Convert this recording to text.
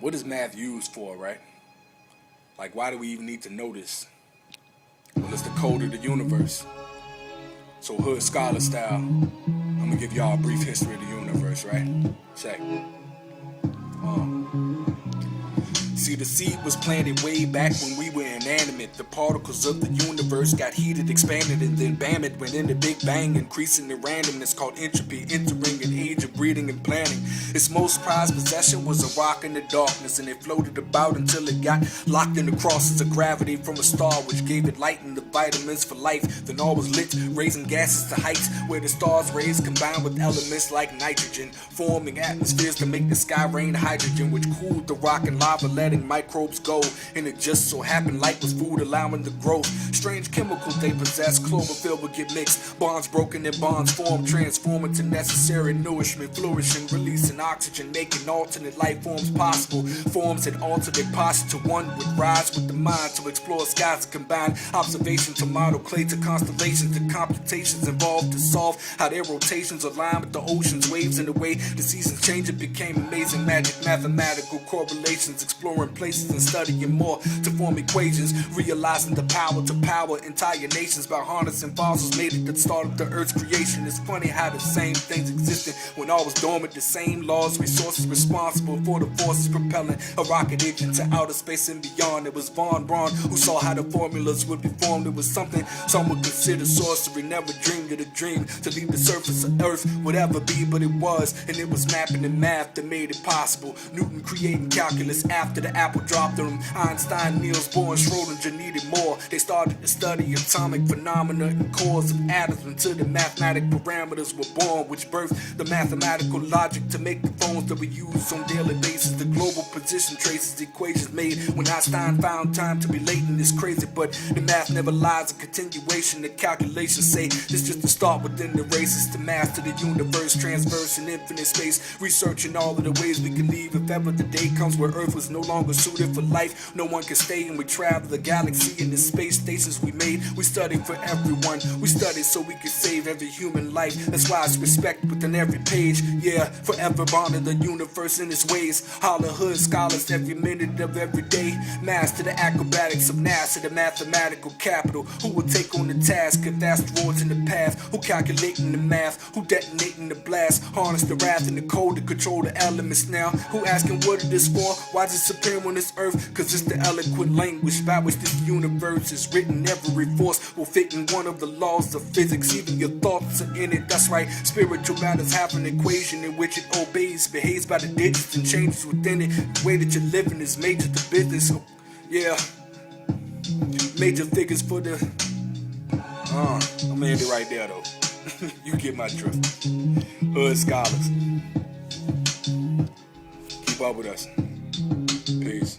What is math used for, right? Like, why do we even need to know this? Well, it's the code of the universe. So hood scholar style, I'm gonna give y'all a brief history of the universe, right? Check. See, the seed was planted way back when we were inanimate. The particles of the universe got heated, expanded, and then bam, it went into Big Bang, increasing the randomness called entropy, entering an age of breeding and planning. Its most prized possession was a rock in the darkness, and it floated about until it got locked in the crosses of gravity from a star, which gave it light and the vitamins for life. Then all was lit, raising gases to heights where the stars' rays combined with elements like nitrogen, forming atmospheres to make the sky rain hydrogen, which cooled the rock and lava, letting microbes go. And it just so happened light was food, allowing the growth. Strange chemicals they possess, chlorophyll would get mixed, bonds broken and bonds formed, transform into necessary nourishment, flourishing, releasing oxygen, making alternate life forms possible. Forms that alternate posture, one would rise with the mind to explore skies to combine observation to model clay to constellations, to computations involved to solve how their rotations align with the ocean's waves, and the way the seasons change. It became amazing magic, mathematical correlations, exploring places and studying more to form equations, realizing the power to power entire nations by harnessing fossils made at the start of the earth's creation. It's funny how the same things existed when all was dormant, the same laws, resources responsible for the forces propelling a rocket engine to outer space and beyond. It was Von Braun who saw how the formulas would be formed. It was something some would consider sorcery, never dreamed of the dream to leave the surface of earth would ever be, but it was, and it was mapping and math that made it possible. Newton creating calculus after the apple dropped on him. Einstein, Niels Bohr, and Schrodinger needed more. They started to study atomic phenomena and cores of atoms until the mathematical parameters were born, which birthed the mathematical logic to make the phones that we use on a daily basis. The global position traces equations made when Einstein found time to be late, and it's crazy, but the math never lies. A continuation, the calculations say this just the start within the races to master the universe, transverse in infinite space, researching all of the ways we can leave if ever the day comes where Earth was no longer suited for life. No one can stay, and we travel the galaxy in the space stations we made. We studied for everyone, we studied so we could save every human life. That's why it's respect within every page. Yeah, forever bonding the universe in its ways. Holler hood scholars every minute of every day. Master the acrobatics of NASA, the mathematical capital. Who will take on the task of asteroids in the path? Who calculating the math? Who detonating the blast? Harness the wrath and the code to control the elements now. Who asking what it is for? Why is it supreme on this earth? Cause it's the eloquent language by which this universe is written. Every force will fit in one of the laws of physics. Even your thoughts are in it, that's right. Spiritual matters have an equation in which it obeys, behaves by the digits and changes within it. The way that you're living is major to business. Yeah, major figures for the I'm gonna end it right there though. You get my drift. Hood scholars, keep up with us. Peace.